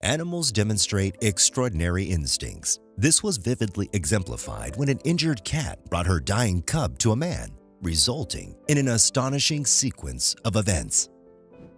Animals demonstrate extraordinary instincts. This was vividly exemplified when an injured cat brought her dying cub to a man, resulting in an astonishing sequence of events.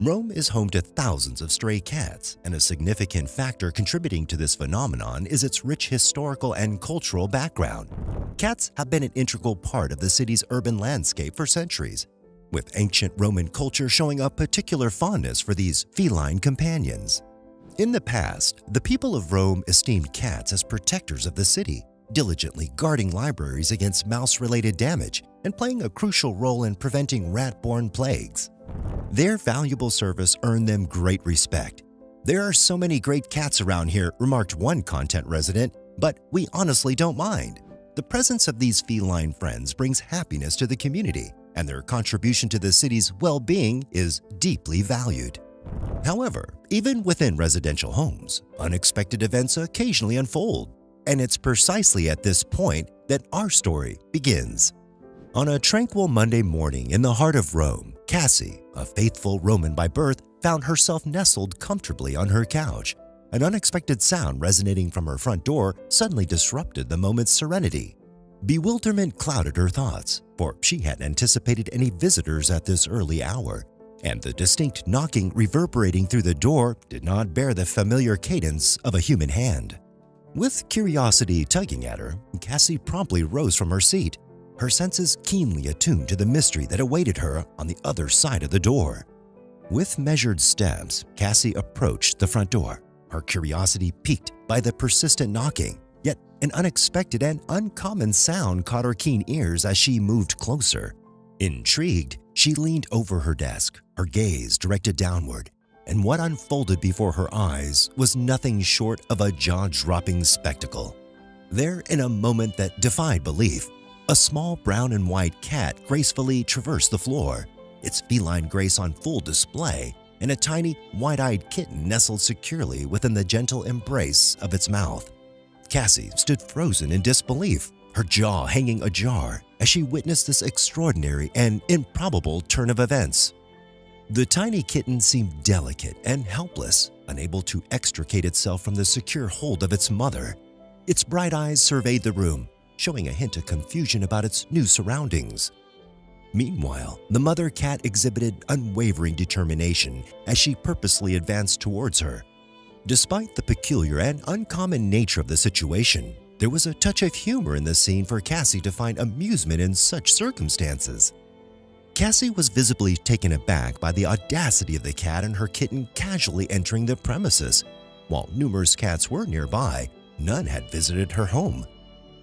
Rome is home to thousands of stray cats, and a significant factor contributing to this phenomenon is its rich historical and cultural background. Cats have been an integral part of the city's urban landscape for centuries, with ancient Roman culture showing a particular fondness for these feline companions. In the past, the people of Rome esteemed cats as protectors of the city, diligently guarding libraries against mouse-related damage and playing a crucial role in preventing rat-borne plagues. Their valuable service earned them great respect. "There are so many great cats around here," remarked one content resident, "but we honestly don't mind." The presence of these feline friends brings happiness to the community, and their contribution to the city's well-being is deeply valued. However, even within residential homes, unexpected events occasionally unfold, and it's precisely at this point that our story begins. On a tranquil Monday morning in the heart of Rome, Cassie, a faithful Roman by birth, found herself nestled comfortably on her couch. An unexpected sound resonating from her front door suddenly disrupted the moment's serenity. Bewilderment clouded her thoughts, for she hadn't anticipated any visitors at this early hour, and the distinct knocking reverberating through the door did not bear the familiar cadence of a human hand. With curiosity tugging at her, Cassie promptly rose from her seat, her senses keenly attuned to the mystery that awaited her on the other side of the door. With measured steps, Cassie approached the front door, her curiosity piqued by the persistent knocking, yet an unexpected and uncommon sound caught her keen ears as she moved closer. Intrigued, she leaned over her desk, her gaze directed downward, and what unfolded before her eyes was nothing short of a jaw-dropping spectacle. There, in a moment that defied belief, a small brown and white cat gracefully traversed the floor, its feline grace on full display, and a tiny, wide-eyed kitten nestled securely within the gentle embrace of its mouth. Cassie stood frozen in disbelief, her jaw hanging ajar as she witnessed this extraordinary and improbable turn of events. The tiny kitten seemed delicate and helpless, unable to extricate itself from the secure hold of its mother. Its bright eyes surveyed the room, showing a hint of confusion about its new surroundings. Meanwhile, the mother cat exhibited unwavering determination as she purposely advanced towards her. Despite the peculiar and uncommon nature of the situation, there was a touch of humor in the scene for Cassie to find amusement in such circumstances. Cassie was visibly taken aback by the audacity of the cat and her kitten casually entering the premises. While numerous cats were nearby, none had visited her home.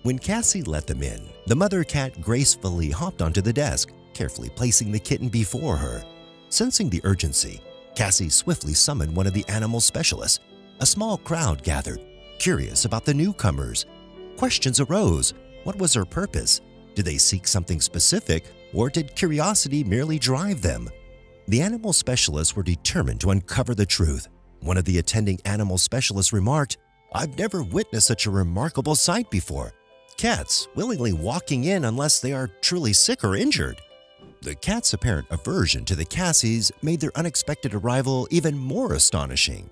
When Cassie let them in, the mother cat gracefully hopped onto the desk, carefully placing the kitten before her. Sensing the urgency, Cassie swiftly summoned one of the animal specialists. A small crowd gathered, curious about the newcomers. Questions arose. What was her purpose? Did they seek something specific, or did curiosity merely drive them? The animal specialists were determined to uncover the truth. One of the attending animal specialists remarked, "I've never witnessed such a remarkable sight before. Cats willingly walking in unless they are truly sick or injured." The cat's apparent aversion to the Cassies made their unexpected arrival even more astonishing.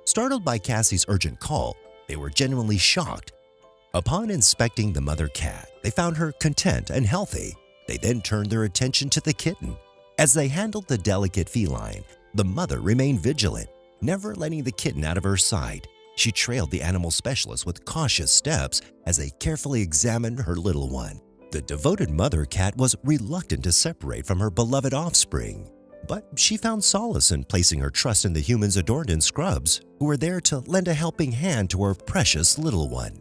Startled by Cassie's urgent call, they were genuinely shocked. Upon inspecting the mother cat, they found her content and healthy. They then turned their attention to the kitten. As they handled the delicate feline, the mother remained vigilant, never letting the kitten out of her sight. She trailed the animal specialist with cautious steps as they carefully examined her little one. The devoted mother cat was reluctant to separate from her beloved offspring, but she found solace in placing her trust in the humans adorned in scrubs, who were there to lend a helping hand to her precious little one.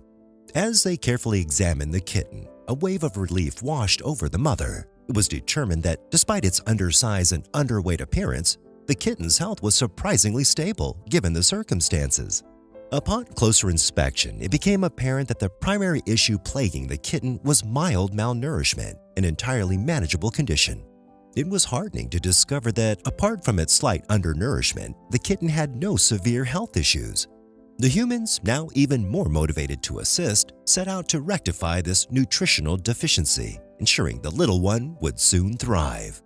As they carefully examined the kitten, a wave of relief washed over the mother. It was determined that despite its undersized and underweight appearance, the kitten's health was surprisingly stable given the circumstances. Upon closer inspection, it became apparent that the primary issue plaguing the kitten was mild malnourishment, an entirely manageable condition. It was heartening to discover that, apart from its slight undernourishment, the kitten had no severe health issues. The humans, now even more motivated to assist, set out to rectify this nutritional deficiency, ensuring the little one would soon thrive.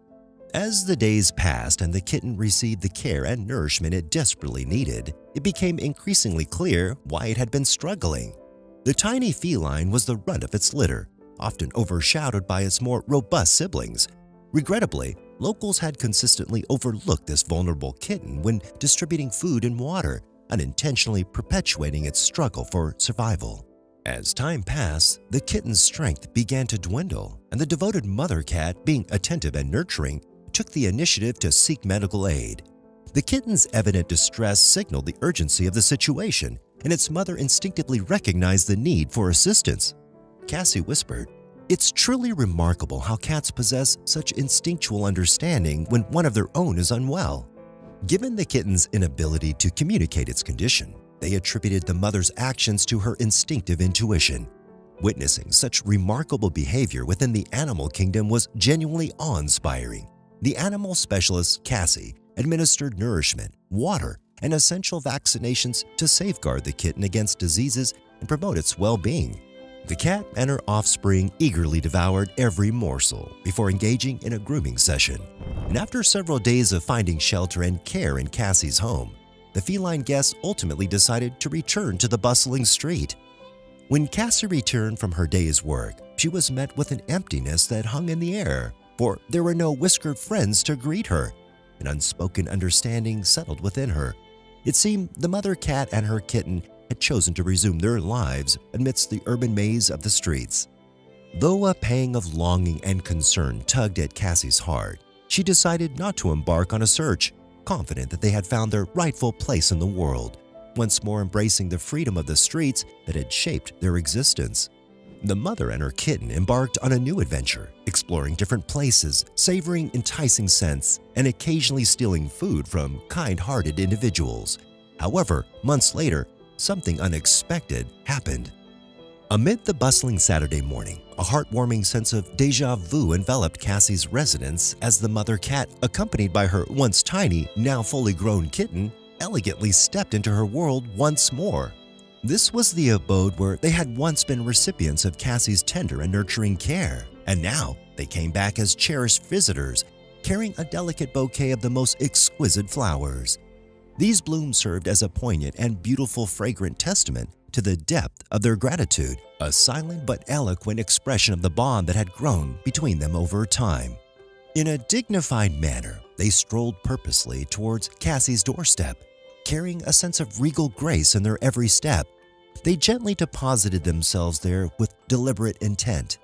As the days passed and the kitten received the care and nourishment it desperately needed, it became increasingly clear why it had been struggling. The tiny feline was the runt of its litter, often overshadowed by its more robust siblings. Regrettably, locals had consistently overlooked this vulnerable kitten when distributing food and water, unintentionally perpetuating its struggle for survival. As time passed, the kitten's strength began to dwindle, and the devoted mother cat, being attentive and nurturing, took the initiative to seek medical aid. The kitten's evident distress signaled the urgency of the situation, and its mother instinctively recognized the need for assistance. Cassie whispered, "It's truly remarkable how cats possess such instinctual understanding when one of their own is unwell." Given the kitten's inability to communicate its condition, they attributed the mother's actions to her instinctive intuition. Witnessing such remarkable behavior within the animal kingdom was genuinely awe-inspiring. The animal specialist, Cassie, administered nourishment, water, and essential vaccinations to safeguard the kitten against diseases and promote its well-being. The cat and her offspring eagerly devoured every morsel before engaging in a grooming session. And after several days of finding shelter and care in Cassie's home, the feline guest ultimately decided to return to the bustling street. When Cassie returned from her day's work, she was met with an emptiness that hung in the air, for there were no whiskered friends to greet her. An unspoken understanding settled within her. It seemed the mother cat and her kitten had chosen to resume their lives amidst the urban maze of the streets. Though a pang of longing and concern tugged at Cassie's heart, she decided not to embark on a search, confident that they had found their rightful place in the world, once more embracing the freedom of the streets that had shaped their existence. The mother and her kitten embarked on a new adventure, exploring different places, savoring enticing scents, and occasionally stealing food from kind-hearted individuals. However, months later, something unexpected happened. Amid the bustling Saturday morning, a heartwarming sense of déjà vu enveloped Cassie's residence as the mother cat, accompanied by her once tiny, now fully grown kitten, elegantly stepped into her world once more. This was the abode where they had once been recipients of Cassie's tender and nurturing care, and now they came back as cherished visitors, carrying a delicate bouquet of the most exquisite flowers. These blooms served as a poignant and beautiful fragrant testament to the depth of their gratitude, a silent but eloquent expression of the bond that had grown between them over time. In a dignified manner, they strolled purposely towards Cassie's doorstep, carrying a sense of regal grace in their every step. They gently deposited themselves there with deliberate intent,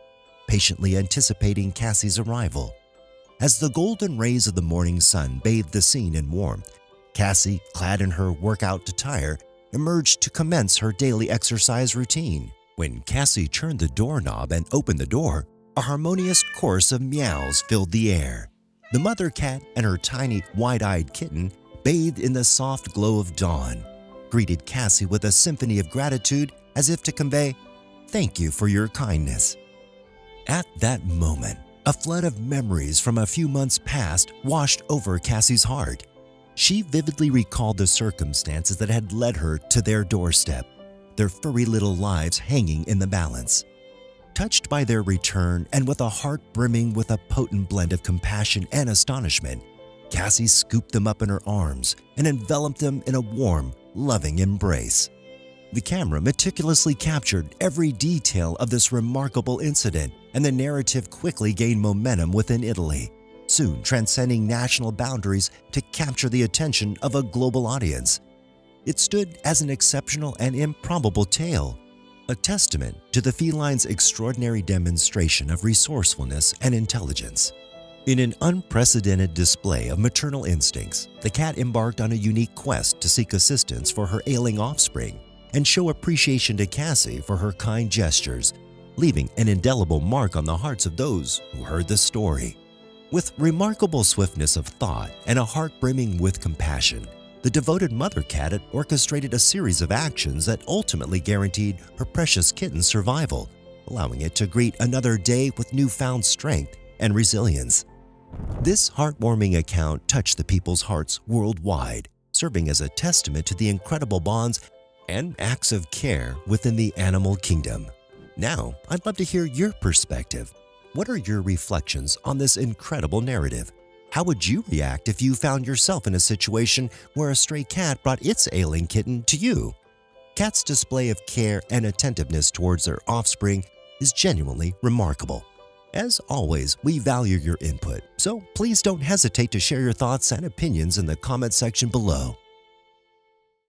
patiently anticipating Cassie's arrival. As the golden rays of the morning sun bathed the scene in warmth, Cassie, clad in her workout attire, emerged to commence her daily exercise routine. When Cassie turned the doorknob and opened the door, a harmonious chorus of meows filled the air. The mother cat and her tiny, wide-eyed kitten, bathed in the soft glow of dawn, greeted Cassie with a symphony of gratitude as if to convey, "Thank you for your kindness." At that moment, a flood of memories from a few months past washed over Cassie's heart. She vividly recalled the circumstances that had led her to their doorstep, their furry little lives hanging in the balance. Touched by their return and with a heart brimming with a potent blend of compassion and astonishment, Cassie scooped them up in her arms and enveloped them in a warm, loving embrace. The camera meticulously captured every detail of this remarkable incident, and the narrative quickly gained momentum within Italy, soon transcending national boundaries to capture the attention of a global audience. It stood as an exceptional and improbable tale, a testament to the feline's extraordinary demonstration of resourcefulness and intelligence. In an unprecedented display of maternal instincts, the cat embarked on a unique quest to seek assistance for her ailing offspring and show appreciation to Cassie for her kind gestures, leaving an indelible mark on the hearts of those who heard the story. With remarkable swiftness of thought and a heart brimming with compassion, the devoted mother cat had orchestrated a series of actions that ultimately guaranteed her precious kitten's survival, allowing it to greet another day with newfound strength and resilience. This heartwarming account touched the people's hearts worldwide, serving as a testament to the incredible bonds and acts of care within the animal kingdom. Now, I'd love to hear your perspective. What are your reflections on this incredible narrative? How would you react if you found yourself in a situation where a stray cat brought its ailing kitten to you? Cats' display of care and attentiveness towards their offspring is genuinely remarkable. As always, we value your input, so please don't hesitate to share your thoughts and opinions in the comment section below.